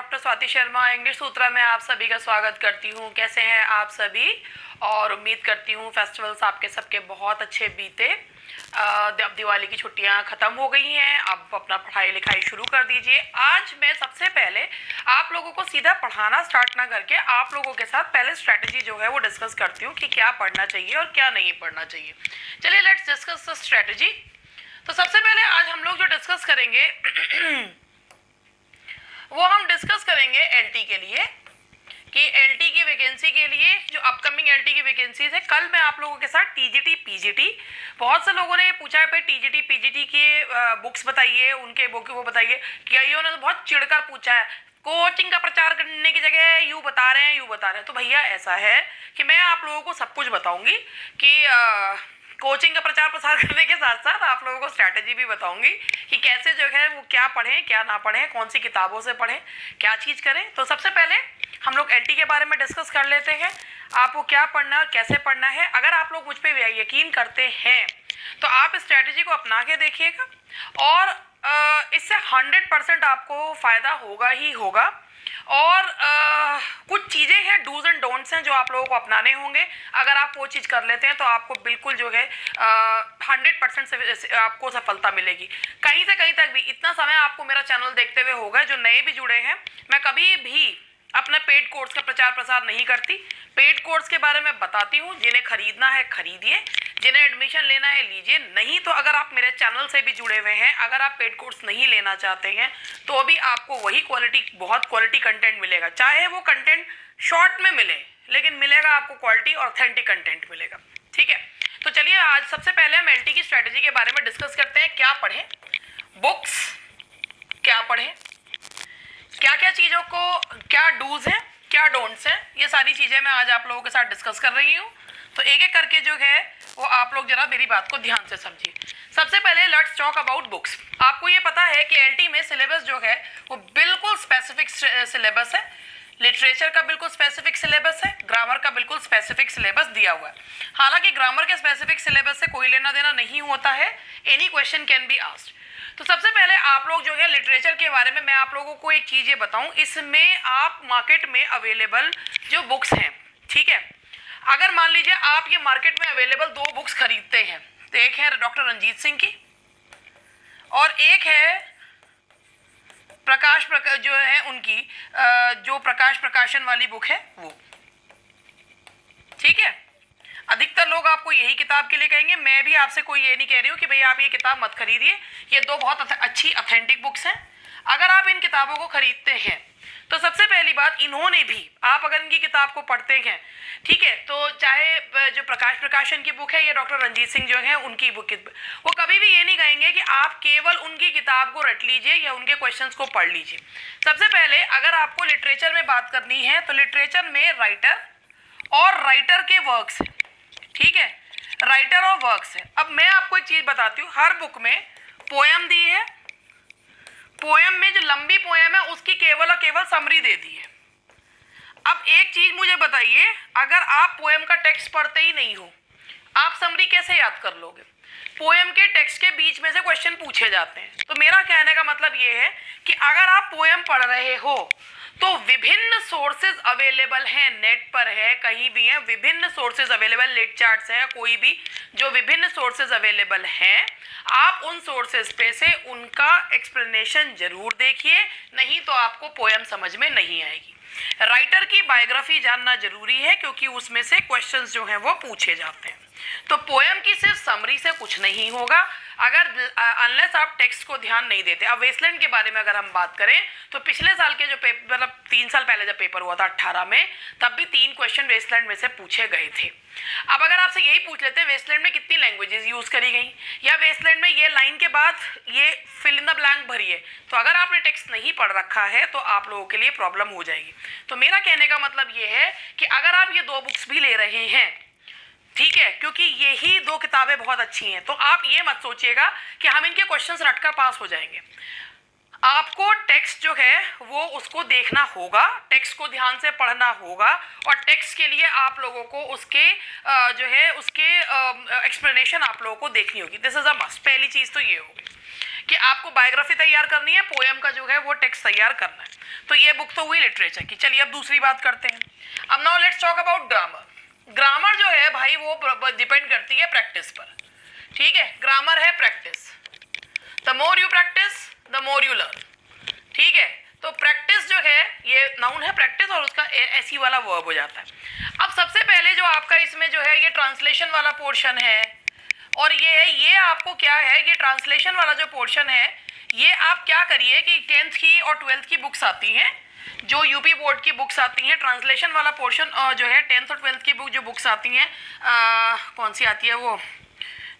Doctor Swati Sharma English सूत्रा में आप सभी का स्वागत करती हूँ। कैसे हैं आप सभी? और उम्मीद करती हूँ फेस्टिवल्स आपके सबके बहुत अच्छे बीते। अब दिवाली की छुट्टियां ख़त्म हो गई हैं, अब अपना पढ़ाई लिखाई शुरू कर दीजिए। आज मैं सबसे पहले आप लोगों को सीधा पढ़ाना स्टार्ट ना करके आप लोगों के साथ पहले स्ट्रैटेजी जो है वो डिस्कस करती हूँ कि क्या पढ़ना चाहिए और क्या नहीं पढ़ना चाहिए। चलिए लेट्स डिस्कस द स्ट्रैटेजी। तो सबसे पहले आज हम लोग जो डिस्कस करेंगे वो हम डिस्कस करेंगे एलटी के लिए कि एलटी की वैकेंसी के लिए जो अपकमिंग एलटी की वैकेंसीज है। कल मैं आप लोगों के साथ टीजीटी पीजीटी, बहुत से लोगों ने ये पूछा है भाई टीजीटी पीजीटी के बुक्स बताइए, उनके बुक वो बताइए। कईयों ने बहुत चिढ़कर पूछा है कोचिंग का प्रचार करने की जगह यूँ बता रहे हैं। तो भैया ऐसा है कि मैं आप लोगों को सब कुछ बताऊंगी कि कोचिंग का प्रचार प्रसार करने के साथ साथ आप लोगों को स्ट्रैटेजी भी बताऊंगी कि कैसे जो है वो क्या पढ़ें क्या ना पढ़ें, कौन सी किताबों से पढ़ें, क्या चीज़ करें। तो सबसे पहले हम लोग एलटी के बारे में डिस्कस कर लेते हैं, आपको क्या पढ़ना है और कैसे पढ़ना है। अगर आप लोग मुझ पर यकीन करते हैं तो आप स्ट्रैटेजी को अपना के देखिएगा और इससे 100% आपको फ़ायदा होगा ही होगा। और कुछ चीज़ें हैं, डूज एंड डोंट्स हैं जो आप लोगों को अपनाने होंगे। अगर आप वो चीज़ कर लेते हैं तो आपको बिल्कुल जो है 100% से आपको सफलता मिलेगी। कहीं से कहीं तक भी इतना समय आपको मेरा चैनल देखते हुए होगा, जो नए भी जुड़े हैं, मैं कभी भी अपना पेड कोर्स का प्रचार प्रसार नहीं करती। पेड कोर्स के बारे में बताती हूँ, जिन्हें खरीदना है खरीदिए, जिन्हें एडमिशन लेना है लीजिए, नहीं तो अगर आप मेरे चैनल से भी जुड़े हुए हैं, अगर आप पेड कोर्स नहीं लेना चाहते हैं तो भी आपको वही बहुत क्वालिटी कंटेंट मिलेगा। चाहे वो कंटेंट शॉर्ट में मिले, लेकिन मिलेगा आपको क्वालिटी और ऑथेंटिक कंटेंट मिलेगा। ठीक है, तो चलिए आज सबसे पहले हम एलटी की स्ट्रैटेजी के बारे में डिस्कस करते हैं। क्या पढ़ें, बुक्स क्या पढ़ें, क्या क्या चीज़ों को, क्या डूज हैं क्या डोंट्स हैं, ये सारी चीज़ें मैं आज आप लोगों के साथ डिस्कस कर रही हूँ। तो एक एक करके जो है वो आप लोग जरा मेरी बात को ध्यान से समझिए। सबसे पहले लेट्स टॉक अबाउट बुक्स। आपको ये पता है कि एलटी में सिलेबस जो है वो बिल्कुल स्पेसिफिक सिलेबस है। लिटरेचर का बिल्कुल स्पेसिफिक सिलेबस है, ग्रामर का बिल्कुल स्पेसिफिक सिलेबस दिया हुआ है। हालांकि ग्रामर के स्पेसिफिक सिलेबस से कोई लेना देना नहीं होता है, any question can be asked. तो सबसे पहले आप लोग जो है लिटरेचर के बारे में मैं आप लोगों को एक चीज़ ये बताऊं, इसमें आप मार्केट में अवेलेबल जो बुक्स हैं, ठीक है, अगर मान लीजिए आप ये मार्केट में अवेलेबल 2 बुक्स खरीदते हैं, तो एक है डॉक्टर रंजीत सिंह की और एक है जो है उनकी जो प्रकाश प्रकाशन वाली बुक है वो। ठीक है, अधिकतर लोग आपको यही किताब के लिए कहेंगे। मैं भी आपसे कोई ये नहीं कह रही हूँ कि भाई आप ये किताब मत खरीदिए, ये 2 बहुत अच्छी ऑथेंटिक बुक्स हैं। अगर आप इन किताबों को खरीदते हैं तो सबसे पहली बात, इन्होंने भी, आप अगर इनकी किताब को पढ़ते हैं, ठीक है, तो चाहे जो प्रकाश प्रकाशन की बुक है या डॉक्टर रंजीत सिंह जो है उनकी बुक, वो कभी भी ये नहीं कहेंगे कि आप केवल उनकी किताब को रट लीजिए या उनके क्वेश्चंस को पढ़ लीजिए। सबसे पहले अगर आपको लिटरेचर में बात करनी है तो लिटरेचर में राइटर और राइटर के वर्क्स हैं, ठीक है, राइटर और वर्क्स है। अब मैं आपको एक चीज बताती हूँ, हर बुक में पोएम दी है, पोएम में जो लंबी पोएम है उसकी केवल और केवल समरी दे दी है। अब एक चीज मुझे बताइए, अगर आप पोएम का टेक्स्ट पढ़ते ही नहीं हो, आप समरी कैसे याद कर लोगे? पोएम के टेक्स्ट के बीच में से क्वेश्चन पूछे जाते हैं। तो मेरा कहने का मतलब ये है कि अगर आप पोएम पढ़ रहे हो तो विभिन्न सोर्सेज अवेलेबल हैं, नेट पर है, कहीं भी है, विभिन्न सोर्सेज अवेलेबल, लिट चार्ट्स है, कोई भी जो विभिन्न सोर्सेज अवेलेबल हैं, आप उन सोर्सेज पे से उनका एक्सप्लेनेशन जरूर देखिए, नहीं तो आपको पोएम समझ में नहीं आएगी। राइटर की बायोग्राफी जानना जरूरी है क्योंकि उसमें से क्वेश्चंस जो हैं वो पूछे जाते हैं। तो पोएम की सिर्फ समरी से कुछ नहीं होगा अगर अनलेस आप टेक्स्ट को ध्यान नहीं देते। अब वेस्टलैंड के बारे में अगर हम बात करें तो पिछले साल के जो पेपर, मतलब 3 साल पहले जब पेपर हुआ था 18 में, तब भी 3 क्वेश्चन वेस्टलैंड में से पूछे गए थे। अब अगर आपसे यही पूछ लेते हैं वेस्टलैंड में कितनी लैंग्वेजेस यूज करी गई, या वेस्टलैंड में ये लाइन के बाद ये फिल इन द ब्लैंक भरिए, तो अगर आपने टेक्स्ट नहीं पढ़ रखा है तो आप लोगों के लिए प्रॉब्लम हो जाएगी। तो मेरा कहने का मतलब ये है कि अगर आप ये 2 बुक्स भी ले रहे हैं, ठीक है, क्योंकि यही 2 किताबें बहुत अच्छी हैं, तो आप ये मत सोचिएगा कि हम इनके क्वेश्चंस रटकर पास हो जाएंगे। आपको टेक्स्ट जो है वो उसको देखना होगा, टेक्स्ट को ध्यान से पढ़ना होगा और टेक्स्ट के लिए आप लोगों को उसके जो है उसके एक्सप्लेनेशन आप लोगों को देखनी होगी। This is a must. पहली चीज़ तो ये होगी कि आपको बायोग्राफी तैयार करनी है, पोएम का जो है वो टेक्स्ट तैयार करना है। तो ये बुक तो हुई लिटरेचर की। चलिए अब दूसरी बात करते हैं। अब now let's talk about grammar. Grammar जो है भाई वो डिपेंड करती है प्रैक्टिस पर, ठीक है। ग्रामर है practice, the more you practice the more you learn, ठीक है। तो प्रैक्टिस जो है ये नाउन है प्रैक्टिस और उसका ऐसी वाला वर्ब हो जाता है। अब सबसे पहले जो आपका इसमें जो है ये ट्रांसलेशन वाला पोर्शन है और ये है, ये आपको क्या है, ये ट्रांसलेशन वाला जो पोर्शन है ये आप क्या करिए कि 10th की और 12th की बुक्स आती हैं, जो यूपी बोर्ड की बुक्स आती हैं, ट्रांसलेशन वाला पोर्शन जो है 10th और 12th की बुक जो बुक्स आती हैं, कौन सी आती है वो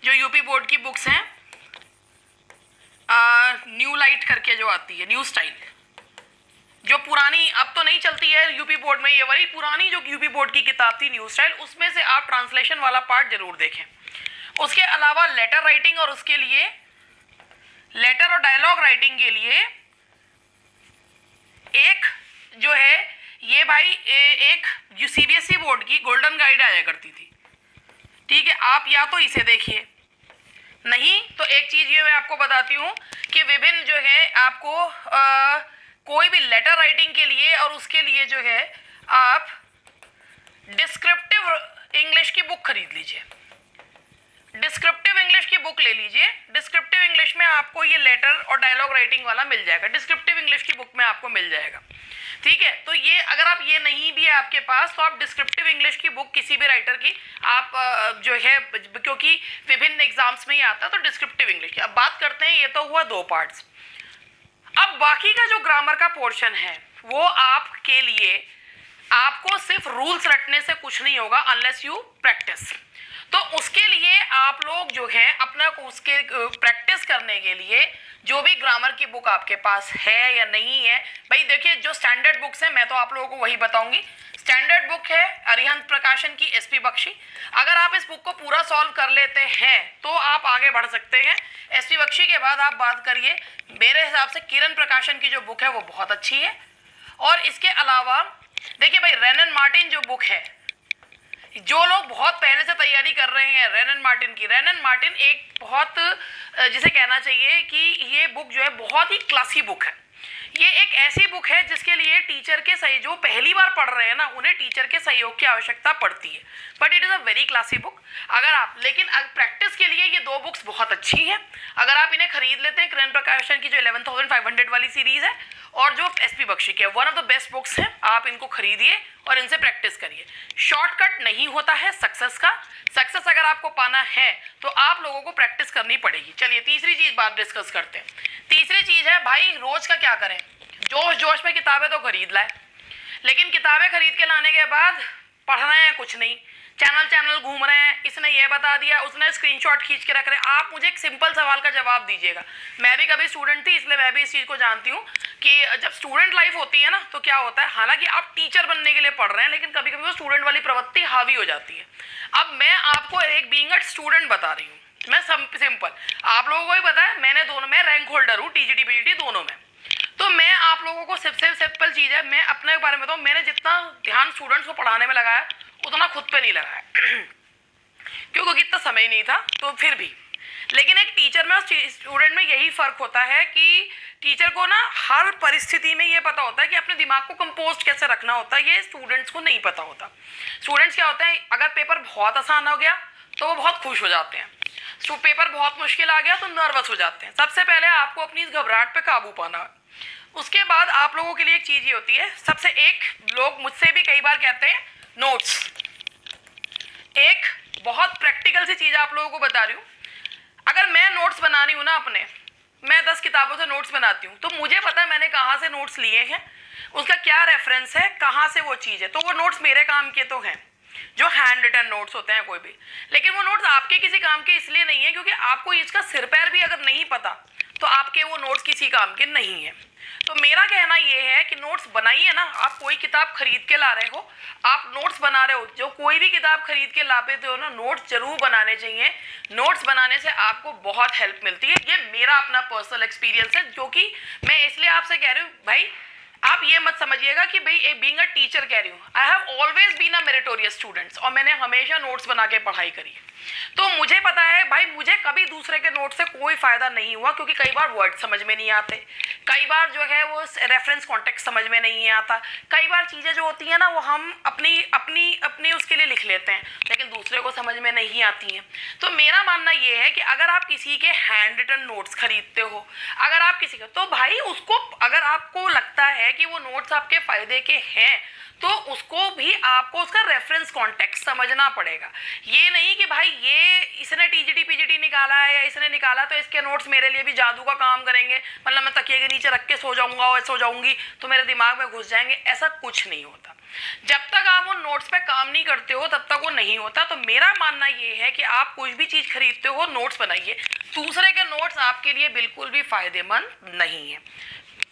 जो यूपी बोर्ड की बुक्स हैं, न्यू लाइट करके जो आती है, न्यू स्टाइल, जो पुरानी अब तो नहीं चलती है यूपी बोर्ड में, ये वाली पुरानी जो यूपी बोर्ड की किताब थी न्यू स्टाइल, उसमें से आप ट्रांसलेशन वाला पार्ट जरूर देखें। उसके अलावा लेटर राइटिंग और उसके लिए लेटर और डायलॉग राइटिंग के लिए एक जो है ये भाई एक जो सीबीएसई बोर्ड की गोल्डन गाइड आया करती थी, ठीक है। आप या तो इसे देखिए, नहीं तो एक चीज ये मैं आपको बताती हूँ कि विभिन्न जो है आपको कोई भी लेटर राइटिंग के लिए और उसके लिए जो है आप डिस्क्रिप्टिव इंग्लिश की बुक खरीद लीजिए, डिस्क्रिप्टिव इंग्लिश की बुक ले लीजिए। डिस्क्रिप्टिव इंग्लिश में आपको ये लेटर और डायलॉग राइटिंग वाला मिल जाएगा, डिस्क्रिप्टिव इंग्लिश की बुक में आपको मिल जाएगा, ठीक है। तो ये अगर आप ये नहीं भी है आपके पास तो आप डिस्क्रिप्टिव इंग्लिश की बुक किसी भी राइटर की आप जो है, क्योंकि विभिन्न एग्जाम्स में ही आता है, तो डिस्क्रिप्टिव इंग्लिश की। अब बात करते हैं, ये तो हुआ 2 पार्ट्स। अब बाकी का जो ग्रामर का पोर्शन है वो आपके लिए आपको सिर्फ रूल्स रटने से कुछ नहीं होगा अनलेस यू प्रैक्टिस। तो उसके लिए आप लोग जो है अपना उसके प्रैक्टिस करने के लिए जो भी ग्रामर की बुक आपके पास है या नहीं है, भाई देखिए जो स्टैंडर्ड बुक्स हैं मैं तो आप लोगों को वही बताऊंगी। स्टैंडर्ड बुक है अरिहंत प्रकाशन की एसपी बख्शी। अगर आप इस बुक को पूरा सॉल्व कर लेते हैं तो आप आगे बढ़ सकते हैं। एसपी बख्शी के बाद आप बात करिए, मेरे हिसाब से किरण प्रकाशन की जो बुक है वो बहुत अच्छी है। और इसके अलावा देखिए भाई रेनन मार्टिन जो बुक है, जो लोग बहुत पहले से तैयारी कर रहे हैं रेनन मार्टिन एक बहुत जिसे कहना चाहिए कि ये बुक जो है बहुत ही क्लासी बुक है। ये एक ऐसी बुक है जिसके लिए टीचर के सही जो पहली बार पढ़ रहे हैं ना उन्हें टीचर के सहयोग की आवश्यकता पड़ती है, but it is a very classy book. अगर आप लेकिन प्रैक्टिस के लिए ये 2 बुक्स बहुत अच्छी हैं। अगर आप इन्हें खरीद लेते हैं, किरण प्रकाशन की जो 11,500 वाली सीरीज है और जो एसपी बख्शी की है, one of the best books हैं। आप इनको खरीदिए और इनसे प्रैक्टिस करिए। शॉर्टकट नहीं होता है सक्सेस का। सक्सेस अगर आपको पाना है तो आप लोगों को प्रैक्टिस करनी पड़ेगी। चलिए तीसरी चीज बात डिस्कस करते हैं। तीसरी चीज है भाई रोज का क्या करें। जोश जोश में किताबें तो खरीद लाए, लेकिन किताबें खरीद के लाने के बाद पढ़ रहे हैं कुछ नहीं, चैनल घूम रहे हैं, इसने ये बता दिया, उसने स्क्रीनशॉट खींच के रख रहे हैं। आप मुझे एक सिंपल सवाल का जवाब दीजिएगा। मैं भी कभी स्टूडेंट थी इसलिए मैं भी इस चीज़ को जानती हूँ कि जब स्टूडेंट लाइफ होती है ना तो क्या होता है, हालांकि आप टीचर बनने के लिए पढ़ रहे हैं लेकिन कभी कभी वो स्टूडेंट वाली प्रवृत्ति हावी हो जाती है। अब मैं आपको एक बीइंग अ स्टूडेंट बता रही हूँ, मैं सिंपल, आप लोगों को ही पता है मैंने दोनों में रैंक होल्डर हूँ, टीजीटी पीजीटी दोनों में। तो मैं आप लोगों को सबसे सिंपल चीज़ है, मैं अपने बारे में बताऊँ, मैंने जितना ध्यान स्टूडेंट्स को पढ़ाने में लगाया उतना खुद पे नहीं लगाया क्योंकि इतना समय नहीं था। तो फिर भी लेकिन एक टीचर में और स्टूडेंट में यही फर्क होता है कि टीचर को ना हर परिस्थिति में ये पता होता है कि अपने दिमाग को कंपोज कैसे रखना होता है, ये स्टूडेंट्स को नहीं पता होता। स्टूडेंट्स क्या होते हैं, अगर पेपर बहुत आसान हो गया तो वो बहुत खुश हो जाते हैं, तो पेपर बहुत मुश्किल आ गया तो नर्वस हो जाते हैं। सबसे पहले आपको अपनी इस घबराहट पे काबू पाना है। उसके बाद आप लोगों के लिए एक चीज़ ये होती है, सबसे एक लोग मुझसे भी कई बार कहते हैं नोट्स। एक बहुत प्रैक्टिकल सी चीज़ आप लोगों को बता रही हूँ, अगर मैं नोट्स बना रही हूँ ना अपने, मैं 10 किताबों से नोट्स बनाती हूँ तो मुझे पता है मैंने कहाँ से नोट्स लिए हैं, उसका क्या रेफरेंस है, कहाँ से वो चीज़ है। तो वो नोट्स मेरे काम के तो हैं, जो हैंड रिटन नोट्स होते हैं कोई भी, लेकिन वो नोट्स आपके किसी काम के इसलिए नहीं है क्योंकि आपको इसका सिर पैर भी अगर नहीं पता तो आपके वो नोट्स किसी काम के नहीं है। तो मेरा कहना ये है कि नोट्स बनाइए ना। आप कोई किताब खरीद के ला रहे हो, आप नोट्स बना रहे हो, जो कोई भी किताब खरीद के लाते हो ना, नोट्स जरूर बनाने चाहिए। नोट्स बनाने से आपको बहुत हेल्प मिलती है। ये मेरा अपना पर्सनल एक्सपीरियंस है, जो कि मैं इसलिए आपसे कह रही हूँ भाई, आप ये मत समझिएगा कि भाई एक बीइंग अ टीचर कह रही हूँ। I have always been a meritorious students, और मैंने हमेशा नोट्स बना के पढ़ाई करी है। तो मुझे पता है भाई, मुझे कभी दूसरे के नोट से कोई फायदा नहीं हुआ, क्योंकि कई बार वर्ड समझ में नहीं आते, कई बार जो है वो रेफरेंस कॉन्टेक्स्ट समझ में नहीं आता, कई बार चीज़ें जो होती हैं ना वो हम अपनी अपनी अपनी उसके लिए लिख लेते हैं, लेकिन दूसरे को समझ में नहीं आती हैं। तो मेरा मानना ये है कि अगर आप किसी के हैंड रिटन नोट्स खरीदते हो, अगर आप किसी का, तो भाई उसको, अगर आपको लगता है कि वो नोट्स आपके फ़ायदे के हैं, तो उसको भी आपको उसका रेफरेंस कॉन्टेक्स्ट समझना पड़ेगा। ये नहीं कि भाई ये इसने टीजीटी पीजीटी निकाला है या इसने निकाला तो इसके नोट्स मेरे लिए भी जादू का काम करेंगे, मतलब मैं तकिए के नीचे रख के सो जाऊंगा और सो जाऊंगी तो मेरे दिमाग में घुस जाएंगे, ऐसा कुछ नहीं होता। जब तक आप उन नोट्स पे काम नहीं करते हो तब तक वो नहीं होता। तो मेरा मानना ये है कि आप कुछ भी चीज़ खरीदते हो, नोट्स बनाइए। दूसरे के नोट्स आपके लिए बिल्कुल भी फायदेमंद नहीं है।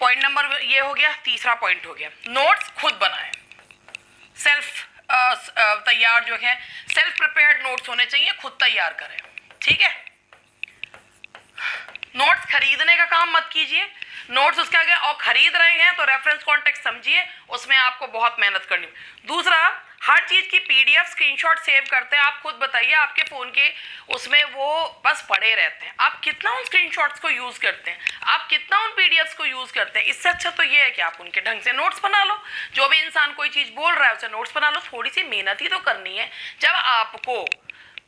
पॉइंट नंबर ये हो गया। तीसरा पॉइंट हो गया, नोट्स खुद बनाएं। सेल्फ तैयार जो है, सेल्फ प्रिपेयर्ड नोट्स होने चाहिए, खुद तैयार करें, ठीक है। नोट्स खरीदने का काम मत कीजिए। नोट्स उसके आगे और खरीद रहे हैं तो रेफरेंस कॉन्टेक्स्ट समझिए, उसमें आपको बहुत मेहनत करनी। दूसरा, हर चीज़ की पीडीएफ स्क्रीनशॉट सेव करते हैं। आप खुद बताइए, आपके फ़ोन के उसमें वो बस पड़े रहते हैं, आप कितना उन स्क्रीनशॉट्स को यूज़ करते हैं, आप कितना उन पीडीएफ्स को यूज़ करते हैं। इससे अच्छा तो ये है कि आप उनके ढंग से नोट्स बना लो। जो भी इंसान कोई चीज़ बोल रहा है उसे नोट्स बना लो। थोड़ी सी मेहनत ही तो करनी है। जब आपको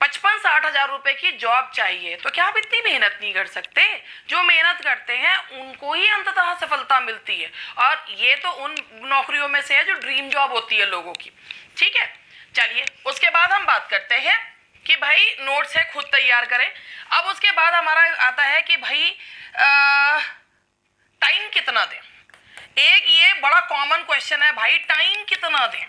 55-60 हज़ार रुपए की जॉब चाहिए तो क्या आप इतनी मेहनत नहीं कर सकते? जो मेहनत करते हैं उनको ही अंततः सफलता मिलती है, और ये तो उन नौकरियों में से है जो ड्रीम जॉब होती है लोगों की, ठीक है। चलिए, उसके बाद हम बात करते हैं कि भाई नोट्स है खुद तैयार करें। अब उसके बाद हमारा आता है कि भाई टाइम कितना दें। एक ये बड़ा कॉमन क्वेश्चन है भाई, टाइम कितना दें।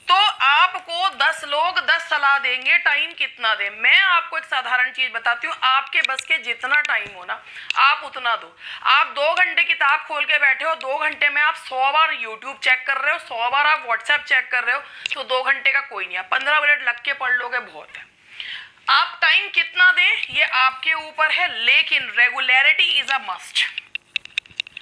तो आपको 10 लोग 10 सलाह देंगे, टाइम कितना दें। मैं आपको एक साधारण चीज बताती हूँ, आपके बस के जितना टाइम हो ना आप उतना दो। आप 2 घंटे किताब खोल के बैठे हो, 2 घंटे में आप 100 बार यूट्यूब चेक कर रहे हो, 100 बार आप व्हाट्सएप चेक कर रहे हो, तो 2 घंटे का कोई नहीं, आप 15 मिनट लग के पढ़ लोगे, बहुत है। आप टाइम कितना दें ये आपके ऊपर है, लेकिन regularity is a must.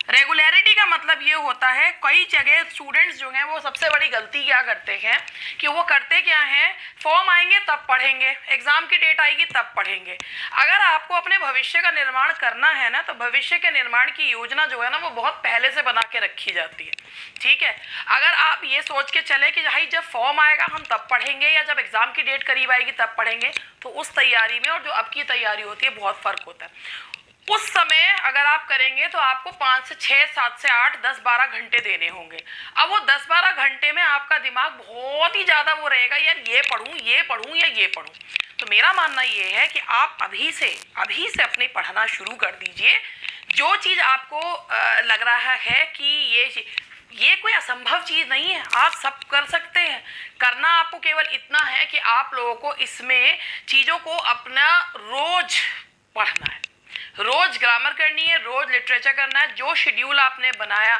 Regularity का मतलब ये होता है, कई जगह स्टूडेंट्स जो हैं वो सबसे बड़ी गलती क्या करते हैं कि वो करते क्या हैं, फॉर्म आएंगे तब पढ़ेंगे, एग्जाम की डेट आएगी तब पढ़ेंगे। अगर आपको अपने भविष्य का निर्माण करना है ना, तो भविष्य के निर्माण की योजना जो है ना वो बहुत पहले से बना के रखी जाती है, ठीक है। अगर आप ये सोच के चले कि भाई जब फॉर्म आएगा हम तब पढ़ेंगे या जब एग्जाम की डेट करीब आएगी तब पढ़ेंगे, तो उस तैयारी में और जो अब की तैयारी होती है बहुत फर्क होता है। उस समय अगर आप करेंगे तो आपको 5 से 6, 7 से 8, 10, 12 घंटे देने होंगे। अब वो 10-12 घंटे में आपका दिमाग बहुत ही ज़्यादा वो रहेगा, यार ये पढ़ूँ या ये पढ़ूँ। तो मेरा मानना ये है कि आप अभी से अपने पढ़ना शुरू कर दीजिए। जो चीज़ आपको लग रहा है कि ये कोई असंभव चीज़ नहीं है, आप सब कर सकते हैं। करना आपको केवल इतना है कि आप लोगों को इसमें चीज़ों को अपना रोज पढ़ना है, रोज ग्रामर करनी है, रोज लिटरेचर करना है। जो शेड्यूल आपने बनाया,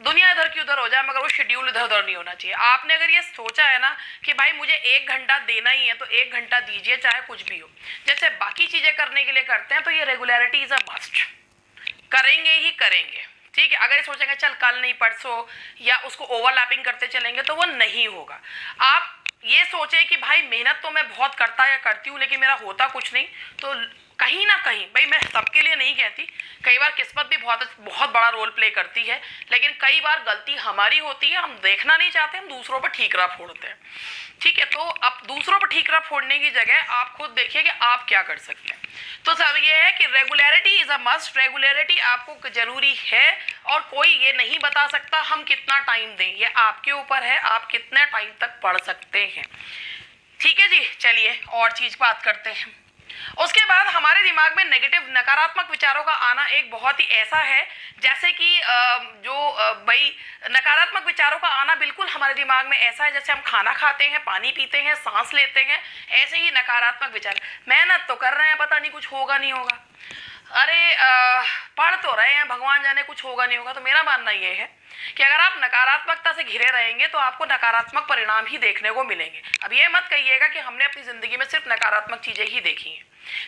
दुनिया इधर की उधर हो जाए मगर वो शेड्यूल इधर उधर नहीं होना चाहिए। आपने अगर ये सोचा है ना कि भाई मुझे 1 घंटा देना ही है तो 1 घंटा दीजिए, चाहे कुछ भी हो। जैसे बाकी चीज़ें करने के लिए करते हैं तो ये रेगुलरिटी इज अ मस्ट, करेंगे ही करेंगे, ठीक है। अगर ये सोचेंगे चल कल नहीं परसों या उसको ओवरलैपिंग करते चलेंगे तो वो नहीं होगा। आप ये सोचे कि भाई मेहनत तो मैं बहुत करता या करती हूँ लेकिन मेरा होता कुछ नहीं, तो कहीं ना कहीं, भाई मैं सबके लिए नहीं कहती, कई बार किस्मत भी बहुत बड़ा रोल प्ले करती है, लेकिन कई बार गलती हमारी होती है, हम देखना नहीं चाहते, हम दूसरों पर ठीकरा फोड़ते हैं, ठीक है। तो अब दूसरों पर ठीकरा फोड़ने की जगह आप खुद देखिए कि आप क्या कर सकते हैं। तो सब ये है कि regularity is a must, regularity आपको जरूरी है, और कोई ये नहीं बता सकता हम कितना टाइम दें, ये आपके ऊपर है, आप कितने टाइम तक पढ़ सकते हैं, ठीक है जी। चलिए और चीज़ बात करते हैं। उसके बाद हमारे दिमाग में नेगेटिव नकारात्मक विचारों का आना एक बहुत ही ऐसा है, जैसे कि भाई नकारात्मक विचारों का आना बिल्कुल हमारे दिमाग में ऐसा है जैसे हम खाना खाते हैं, पानी पीते हैं, सांस लेते हैं, ऐसे ही नकारात्मक विचार। मेहनत तो कर रहे हैं, पता नहीं कुछ होगा नहीं होगा, अरे पढ़ तो रहे हैं, भगवान जाने कुछ होगा नहीं होगा। तो मेरा मानना ये है कि अगर आप नकारात्मकता से घिरे रहेंगे तो आपको नकारात्मक परिणाम ही देखने को मिलेंगे। अब ये मत कहिएगा कि हमने अपनी ज़िंदगी में सिर्फ नकारात्मक चीज़ें ही देखी हैं,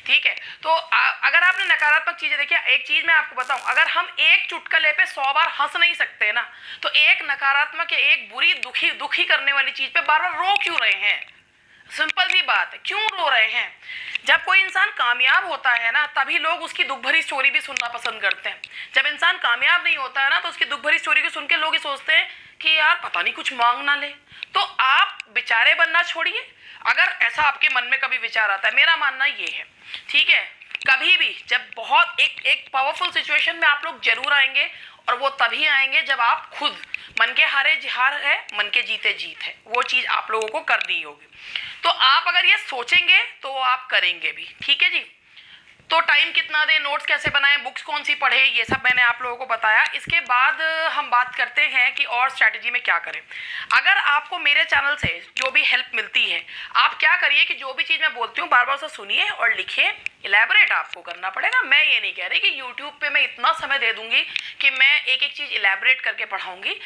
ठीक है। तो अगर आपने नकारात्मक चीज़ें देखी, एक चीज़ मैं आपको बताऊं, अगर हम एक चुटकुले पे 100 बार हंस नहीं सकते ना, तो एक नकारात्मक या एक बुरी दुखी करने वाली चीज़ पे बार बार रो क्यों रहे हैं? सिंपल सी बात है, क्यों रो रहे हैं? जब कोई इंसान कामयाब होता है ना, तभी लोग उसकी दुख भरी स्टोरी भी सुनना पसंद करते हैं। जब इंसान कामयाब नहीं होता है ना, तो उसकी दुख भरी स्टोरी को सुन के लोग ये सोचते हैं कि यार पता नहीं कुछ मांग ना ले। तो आप बेचारे बनना छोड़िए। अगर ऐसा आपके मन में कभी विचार आता है, मेरा मानना ये है, ठीक है, कभी भी जब बहुत एक पावरफुल सिचुएशन में आप लोग जरूर आएंगे, और वो तभी आएंगे जब आप खुद मन के हारे हार है, मन के जीते जीत है, वो चीज़ आप लोगों को करनी होगी। तो आप अगर ये सोचेंगे तो आप करेंगे भी, ठीक है जी। तो टाइम कितना दें, नोट्स कैसे बनाएं, बुक्स कौन सी पढ़े, ये सब मैंने आप लोगों को बताया। इसके बाद हम बात करते हैं कि और स्ट्रैटेजी में क्या करें। अगर आपको मेरे चैनल से जो भी हेल्प मिलती है, आप क्या करिए कि जो भी चीज़ मैं बोलती हूँ बार बार उसे सुनिए और लिखिए। इलेबोरेट आपको करना पड़ेगा। मैं ये नहीं कह रही कि यूट्यूब पे मैं इतना समय दे दूंगी कि मैं एक एक चीज़ इलेबोरेट करके पढ़ाऊंगी।